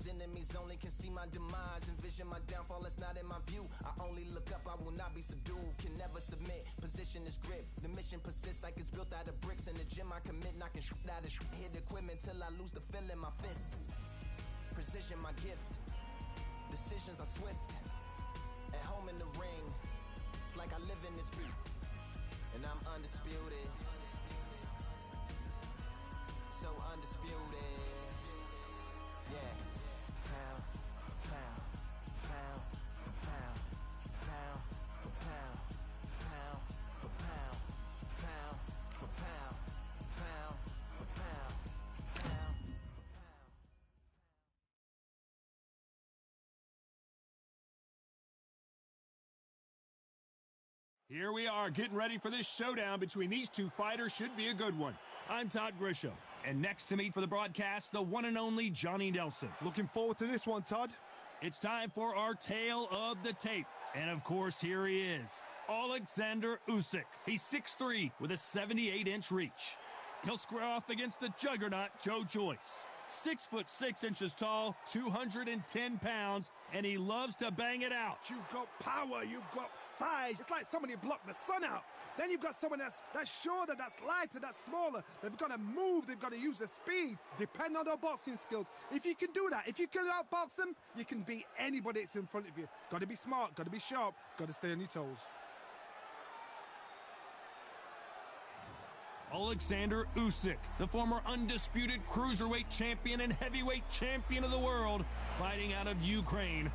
enemies only can see my demise. Envision my downfall, it's not in my view. I only look up, I will not be subdued. Can never submit, position is grip. The mission persists like it's built out of bricks. In the gym I commit, knocking shit out of shit. Hit equipment till I lose the feel in my fists. Precision my gift, decisions are swift. At home in the ring, it's like I live in this beat. And I'm undisputed, so undisputed. Yeah, pound for pound, pound for pound, pound for pound, pound for pound, pound for pound, pound for pound, pound for pound. Here we are getting ready for this showdown between these two fighters. Should be a good one. I'm Todd Grisham, and next to me for the broadcast, the one and only Johnny Nelson. Looking forward to this one, Todd. It's time for our tale of the tape. And of course, here he is, Alexander Usyk. He's 6'3" with a 78-inch reach. He'll square off against the juggernaut Joe Joyce. 6'6" tall, 210 pounds, and he loves to bang it out. You've got power, you've got size. It's like somebody blocked the sun out. Then you've got someone that's shorter, that's lighter, that's smaller. They've got to move, they've got to use their speed. Depend on their boxing skills. If you can do that, if you can outbox them, you can beat anybody that's in front of you. Got to be smart, got to be sharp, got to stay on your toes. Alexander Usyk, the former undisputed cruiserweight champion and heavyweight champion of the world, fighting out of Ukraine.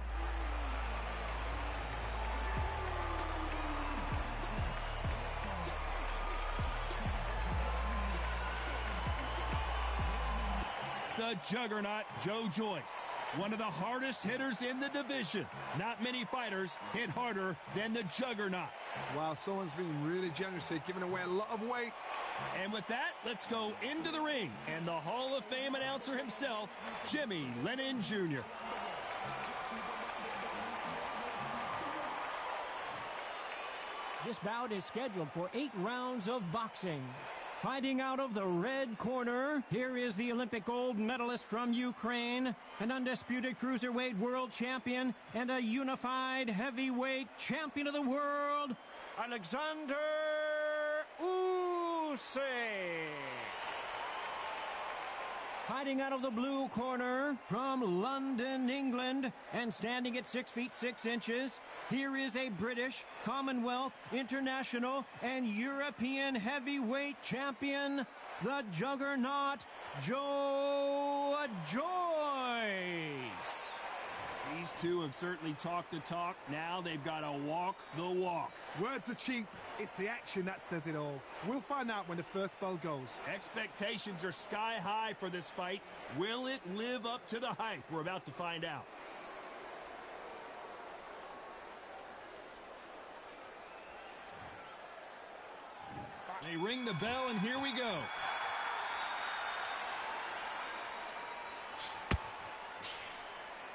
The juggernaut Joe Joyce, one of the hardest hitters in the division. Not many fighters hit harder than the juggernaut. Wow, someone's been really generous here, giving away a lot of weight. And with that, let's go into the ring. And the Hall of Fame announcer himself, Jimmy Lennon Jr. This bout is scheduled for 8 rounds of boxing. Fighting out of the red corner, here is the Olympic gold medalist from Ukraine, an undisputed cruiserweight world champion, and a unified heavyweight champion of the world, Alexander Usyk. Fighting out of the blue corner from London, England, and standing at 6 feet 6 inches, here is a British, Commonwealth, International, and European heavyweight champion, the juggernaut, Joe Joyce. These two have certainly talked the talk. Now they've got to walk the walk. Words are cheap. It's the action that says it all. We'll find out when the first bell goes. Expectations are sky high for this fight. Will it live up to the hype? We're about to find out. They ring the bell, and here we go.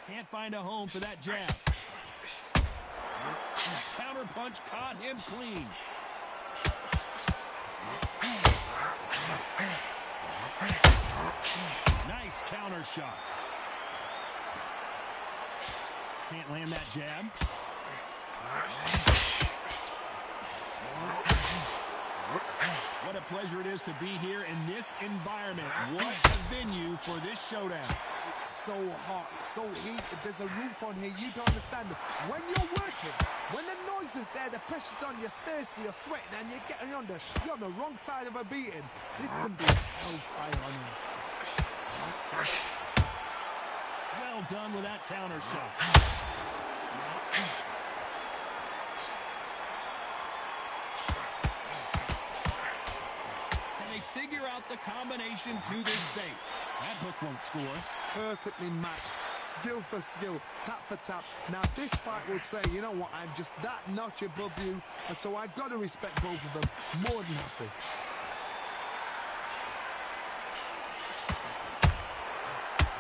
Can't find a home for that jab. Counter punch caught him clean. Nice counter shot. Can't land that jab. What a pleasure it is to be here in this environment. What a venue for this showdown. It's so hot, it's so heated, there's a roof on here, you don't understand it. When you're working, when the noise is there, the pressure's on, you're thirsty, you're sweating, and you're getting you're on the wrong side of a beating. This can be hellfire on you. Well done with that counter shot. Can they figure out the combination to this safe? That hook won't score. Perfectly matched, skill for skill, tap for tap. Now this fight will say, you know what, I'm just that notch above you, and so I've got to respect both of them. More than happy.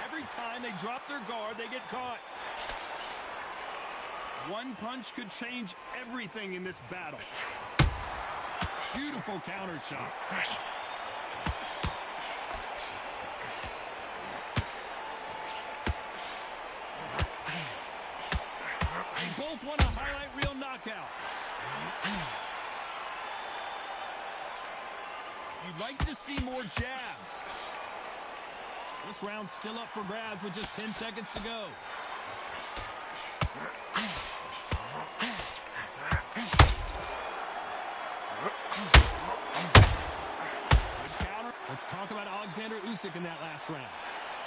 Every time they drop their guard, they get caught. One punch could change everything in this battle. Beautiful counter shot. They both want a highlight reel knockout. You'd like to see more jabs. This round's still up for grabs with just 10 seconds to go. Let's talk about Alexander Usyk in that last round.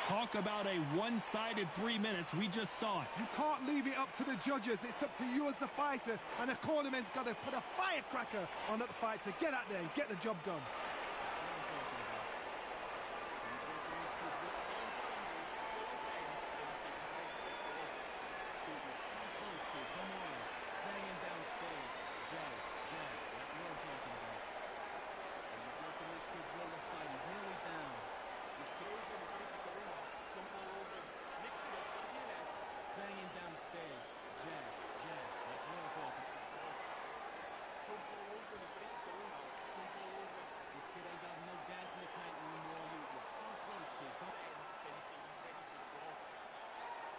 Talk about a one-sided 3 minutes. We just saw it. You can't leave it up to the judges. It's up to you as the fighter, and the cornerman's got to put a firecracker on that fight to get out there and get the job done.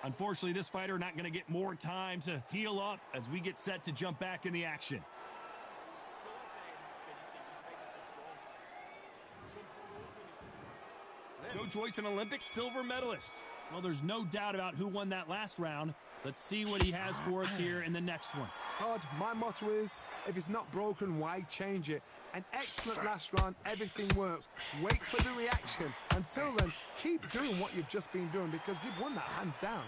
Unfortunately, this fighter not going to get more time to heal up as we get set to jump back in the action. Joe Joyce, an Olympic silver medalist. Well, there's no doubt about who won that last round. Let's see what he has for us here in the next one. Todd, my motto is, if it's not broken, why change it? An excellent last round, everything works. Wait for the reaction. Until then, keep doing what you've just been doing because you've won that hands down.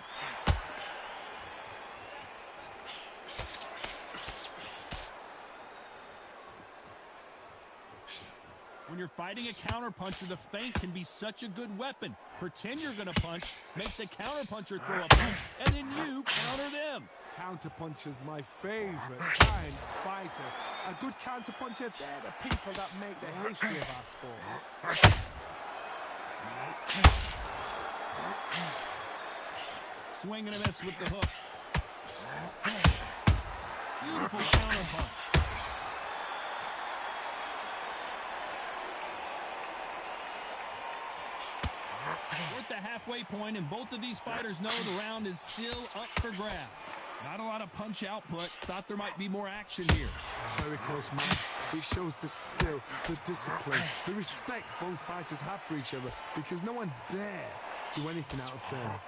When you're fighting a counterpuncher, the feint can be such a good weapon. Pretend you're going to punch, make the counterpuncher throw a punch, and then you counter them. Counterpuncher's my favorite kind of fighter. A good counterpuncher, they're the people that make the history of our sport. Swing and a miss with the hook. Beautiful counterpunch. We're at the halfway point, and both of these fighters know the round is still up for grabs. Not a lot of punch output. Thought there might be more action here. Very close match. It shows the skill, the discipline, the respect both fighters have for each other because no one dare do anything out of turn.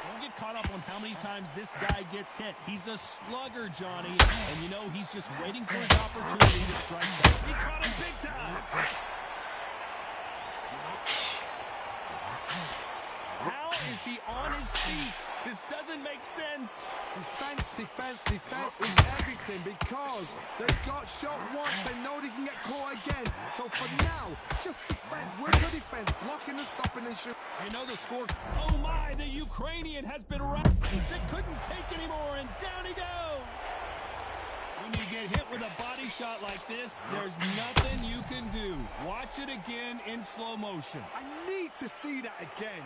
Don't get caught up on how many times this guy gets hit. He's a slugger, Johnny, and you know he's just waiting for his opportunity to strike back. He caught him big time. How is he on his feet? This doesn't make sense. Defense, defense, defense is everything because they've got shot once. They know they can get caught again. So for now, just defense. We're good defense. Blocking and stopping and shooting. You know the score. Oh my, the Ukrainian has been wrapped. It couldn't take anymore, and down he goes. When you get hit with a body shot like this, there's nothing you can do. Watch it again in slow motion. I need to see that again.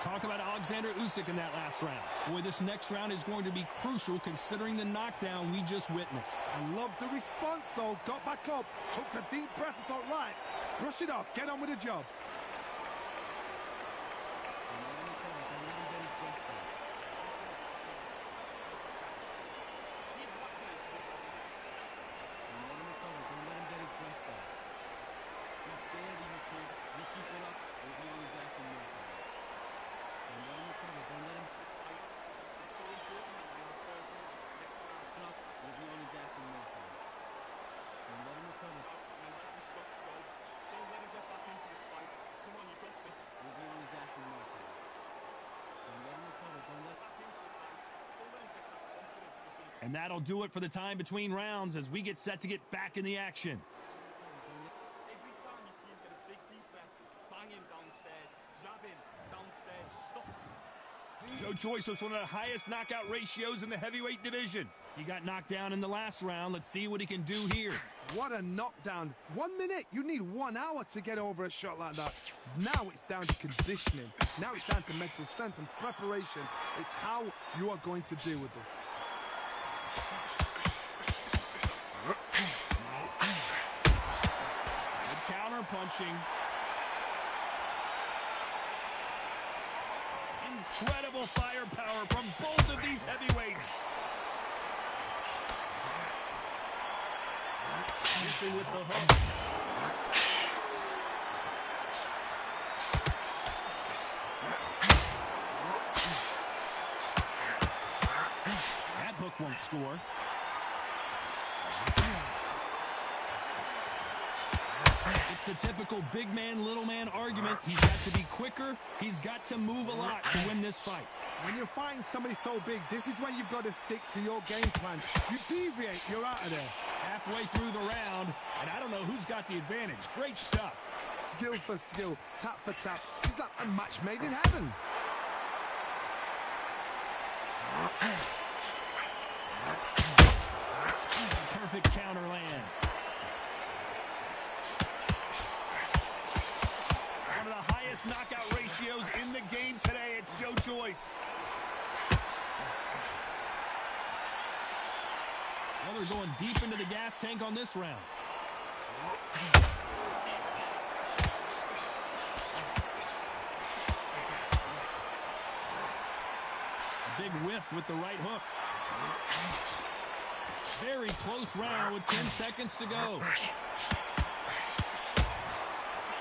Talk about Alexander Usyk in that last round. Boy, this next round is going to be crucial considering the knockdown we just witnessed. I love the response, though. Got back up, took a deep breath and thought, right, brush it off, get on with the job. And that'll do it for the time between rounds as we get set to get back in the action. Every time you see him get a big deep breath, bang him downstairs, jab him downstairs, stop. Joe Joyce was one of the highest knockout ratios in the heavyweight division. He got knocked down in the last round. Let's see what he can do here. What a knockdown. 1 minute. You need 1 hour to get over a shot like that. Now it's down to conditioning. Now it's down to mental strength and preparation. It's how you are going to deal with this. Good counter punching. Incredible firepower from both of these heavyweights. Missing with the hook. That hook won't score. It's the typical big man, little man argument. He's got to be quicker. He's got to move a lot to win this fight. When you're fighting somebody so big, this is when you've got to stick to your game plan. You deviate, you're out of there. Halfway through the round, and I don't know who's got the advantage. Great stuff. Skill for skill, tap for tap. She's like a match made in heaven. Perfect counter lands. One of the highest knockout ratios in the game today. It's Joe Joyce. Well, they're going deep into the gas tank on this round. A big whiff with the right hook. Very close round with 10 seconds to go.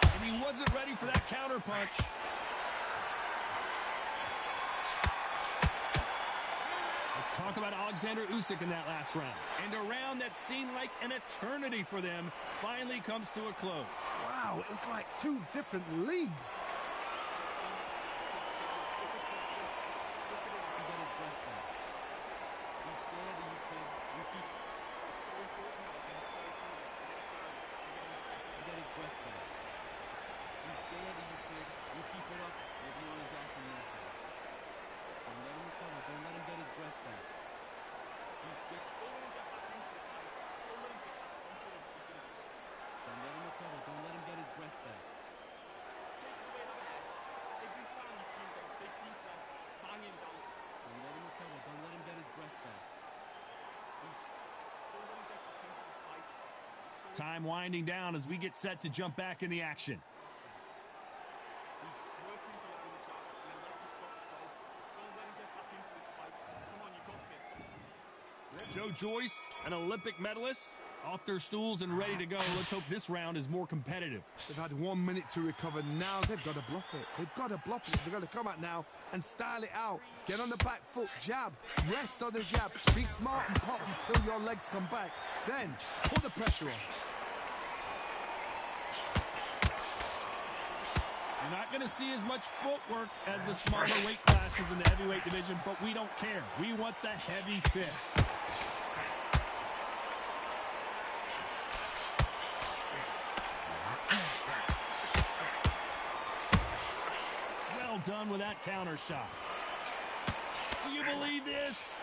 And he wasn't ready for that counter punch. Let's talk about Alexander Usyk in that last round. And a round that seemed like an eternity for them finally comes to a close. Wow, it was like 2 different leagues. Time winding down as we get set to jump back in the action. Joe Joyce, an Olympic medalist, off their stools and ready to go. Let's hope this round is more competitive. They've had 1 minute to recover. Now they've got to bluff it. They've got to bluff it. They've got to come out now and style it out. Get on the back foot, jab, rest on the jab. Be smart and pop until your legs come back. Then put the pressure on. You're not going to see as much footwork as the smaller weight classes in the heavyweight division, but we don't care. We want the heavy fists. Well done with that counter shot. Do you believe this?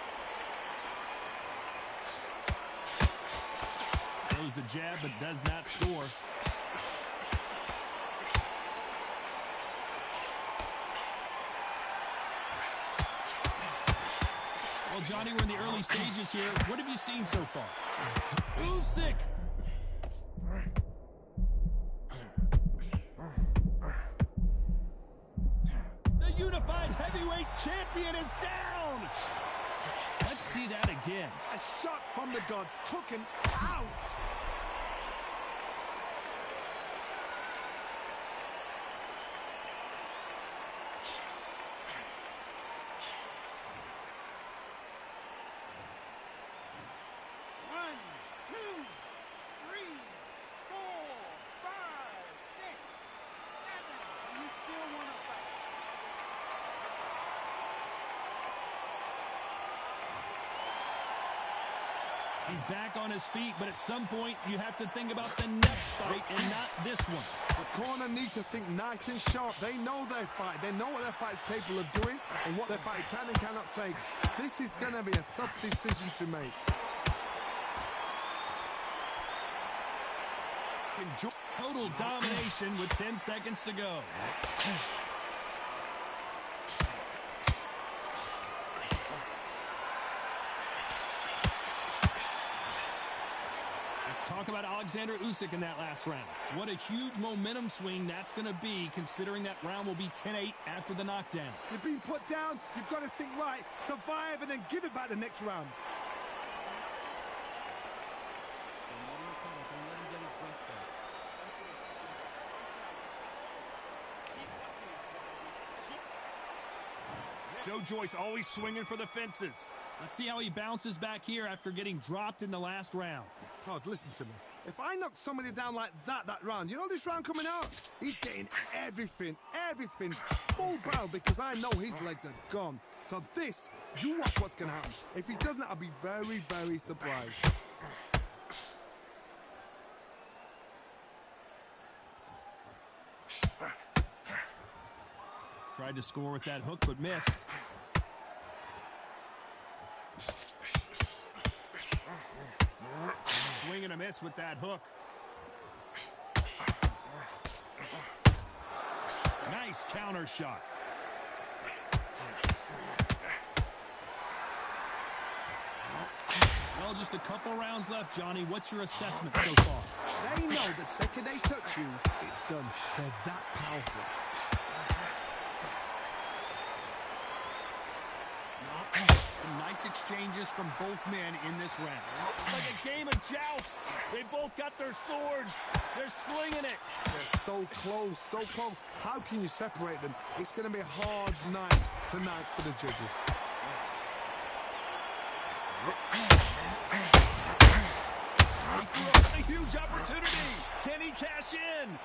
Throws the jab, but does not score. Well, Johnny, we're in the early stages here. What have you seen so far? Usyk! The unified heavyweight champion is down! Let's see that again. A shot from the gods took him out. He's back on his feet, but at some point, you have to think about the next fight and not this one. The corner needs to think nice and sharp. They know their fight. They know what their fight is capable of doing and what their fight can and cannot take. This is going to be a tough decision to make. Enjoy total domination with 10 seconds to go. Talk about Alexander Usyk in that last round. What a huge momentum swing that's going to be, considering that round will be 10-8 after the knockdown. You've been put down, you've got to think right, survive, and then give it back the next round. Joe Joyce always swinging for the fences. Let's see how he bounces back here after getting dropped in the last round. Todd, listen to me. If I knock somebody down like that round, you know this round coming out? He's getting everything, full barrel, because I know his legs are gone. So this, you watch what's going to happen. If he doesn't, I'll be very, very surprised. Tried to score with that hook, but missed. Swing and a miss with that hook. Nice counter shot. Well, just a couple rounds left, Johnny. What's your assessment so far? They know the second they touch you, it's done. They're that powerful. Some nice exchanges from both men in this round. It's like a game of joust. They both got their swords. They're slinging it. They're so close, so close. How can you separate them? It's going to be a hard night tonight for the judges. A huge opportunity. Can he cash in?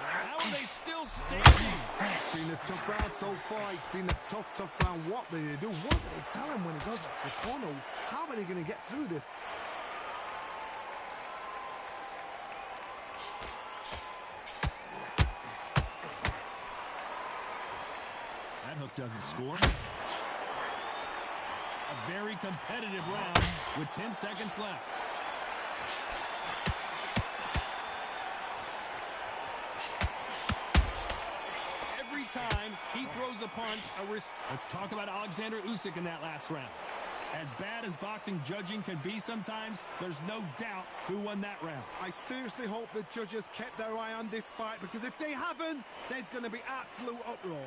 How are they still standing? It's been a tough round so far. It's been a tough round. What do they do? What do they tell him when he goes to the corner? How are they going to get through this? That hook doesn't score. A very competitive round with 10 seconds left. Every time he throws a punch, let's talk about Alexander Usyk in that last round. As bad as boxing judging can be sometimes, there's no doubt who won that round. I seriously hope the judges kept their eye on this fight, because if they haven't, there's going to be absolute uproar.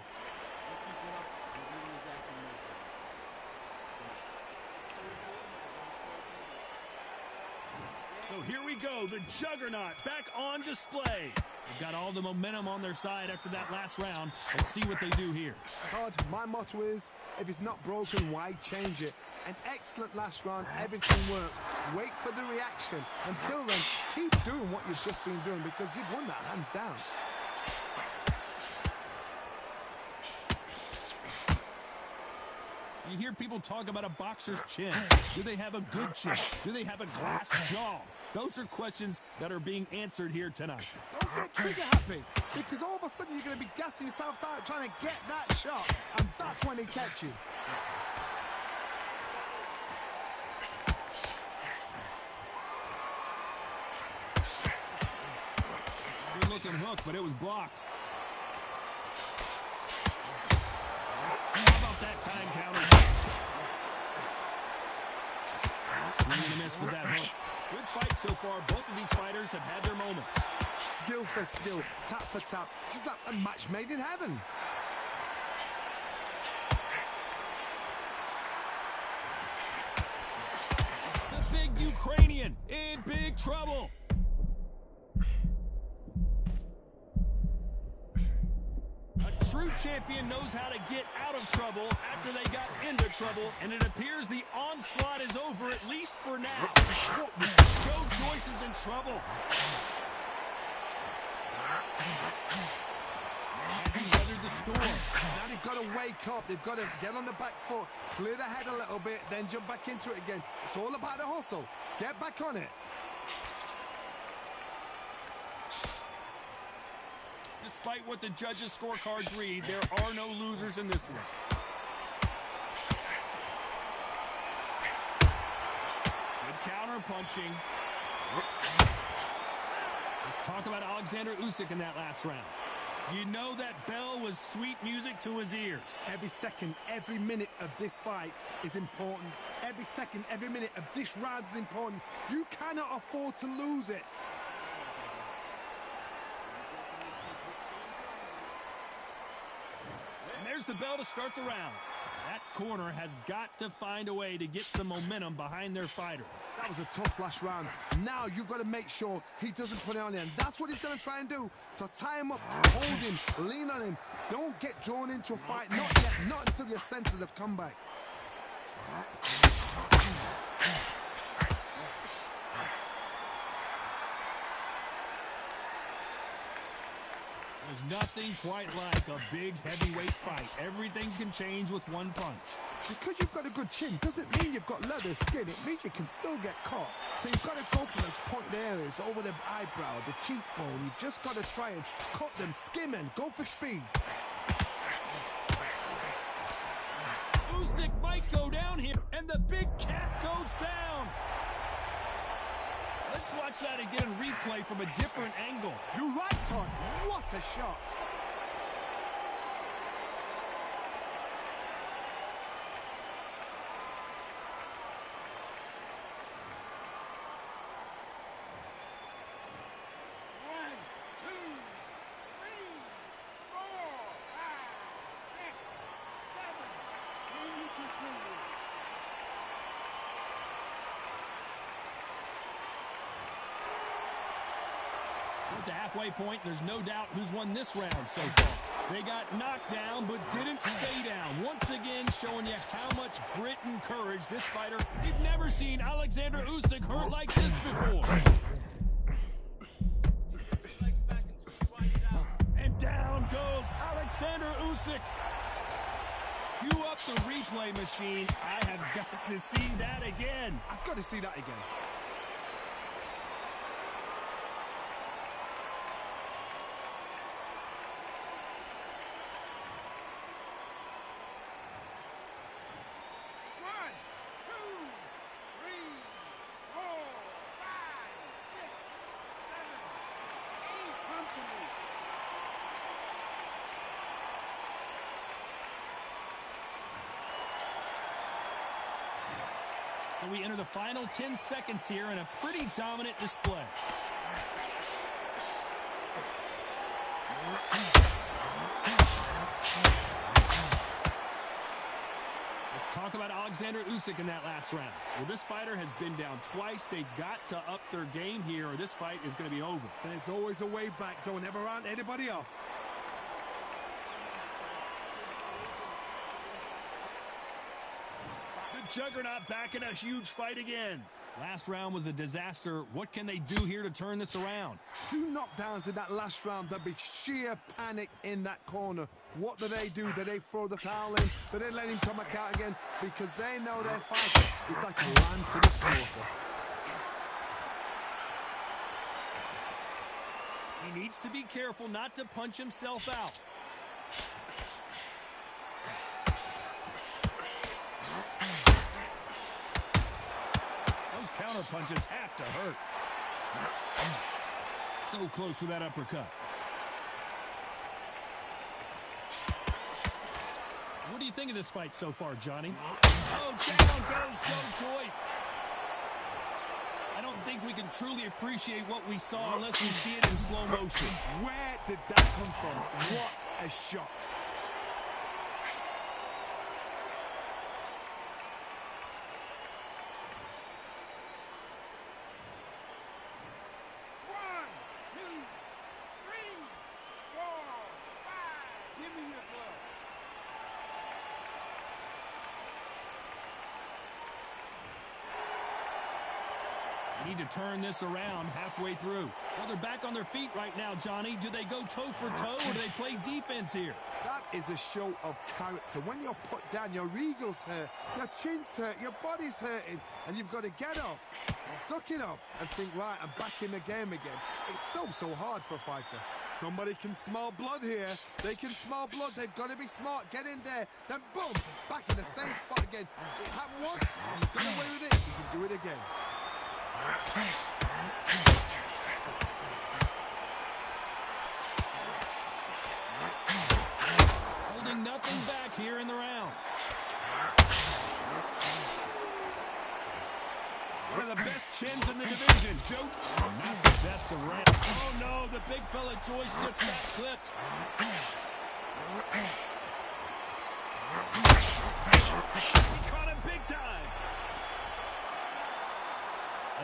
So here we go, the juggernaut back on display. They've got all the momentum on their side after that last round. Let's see what they do here. Todd, my motto is, if it's not broken, why change it? An excellent last round, everything works. Wait for the reaction. Until then, keep doing what you've just been doing, because you've won that hands down. You hear people talk about a boxer's chin. Do they have a good chin? Do they have a glass jaw? Those are questions that are being answered here tonight. Don't get trigger happy, because all of a sudden you're going to be gassing yourself out trying to get that shot, and that's when they catch you. Good looking hook, but it was blocked. How about that time counter? Swing and a miss with that hook. Good fight so far. Both of these fighters have had their moments. Skill for skill, tap for tap. Just like a match made in heaven. The big Ukrainian in big trouble. A true champion knows how to get out of trouble after they got into trouble, and it appears the onslaught is over, at least for now. Joe Joyce is in trouble. Has he weathered the storm? Now they've got to wake up. They've got to get on the back foot, clear the head a little bit, then jump back into it again. It's all about the hustle. Get back on it. Despite what the judges' scorecards read, there are no losers in this one. Good counter punching. Let's talk about Alexander Usyk in that last round. You know that bell was sweet music to his ears. Every second, every minute of this fight is important. Every second, every minute of this round is important. You cannot afford to lose it. And there's the bell to start the round. That corner has got to find a way to get some momentum behind their fighter. That was a tough last round. Now you've got to make sure he doesn't put it on him. That's what he's going to try and do. So tie him up, hold him, lean on him. Don't get drawn into a fight. Not yet. Not until your senses have come back. There's nothing quite like a big heavyweight fight. Everything can change with one punch. Because you've got a good chin doesn't mean you've got leather skin. It means you can still get caught. So you've got to go for those pointed areas over the eyebrow, the cheekbone. You've just got to try and cut them, skim and go for speed. Usyk might go down here, and the big cat goes down. Let's watch that again in replay from a different angle. You're right, Todd. What a shot. At the halfway point, there's no doubt who's won this round so far. They got knocked down, but didn't stay down. Once again, showing you how much grit and courage this fighter. We've never seen Alexander Usyk hurt like this before. And down goes Alexander Usyk. Cue up the replay machine. I have got to see that again. I've got to see that again. So we enter the final 10 seconds here in a pretty dominant display. Let's talk about Alexander Usyk in that last round. Well, this fighter has been down twice. They've got to up their game here, or this fight is going to be over. There's always a way back. Don't ever round anybody off. The Juggernaut back in a huge fight again. Last round was a disaster. What can they do here to turn this around? 2 knockdowns in that last round. There'll be sheer panic in that corner. What do? Do they throw the towel in? Do they let him come back out again? Because they know their fighter is like a lamb to the slaughter. He needs to be careful not to punch himself out. Those counter punches have to hurt. So close with that uppercut. What do you think of this fight so far, Johnny? Oh, down goes Joe Joyce. I don't think we can truly appreciate what we saw unless we see it in slow motion. Where did that come from? What a shot. Need to turn this around halfway through. Well, they're back on their feet right now, Johnny. Do they go toe for toe or do they play defense here? That is a show of character. When you're put down, your ego's hurt, your chin's hurt, your body's hurting, and you've got to get up, suck it up, and think, right, I'm back in the game again. It's so hard for a fighter. Somebody can smell blood here. They can smell blood. They've got to be smart. Get in there. Then boom, back in the same spot again. It happened once. He's got away with it. He can do it again. Holding nothing back here in the round. One of the best chins in the division. Joe, not the best around. Oh no, the big fella Joyce just got clipped. He caught him big time.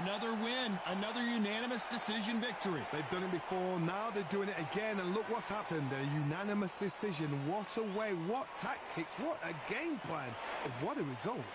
Another win, another unanimous decision victory. They've done it before, now they're doing it again, and look what's happened. A unanimous decision. What a way, what tactics, what a game plan, and what a result.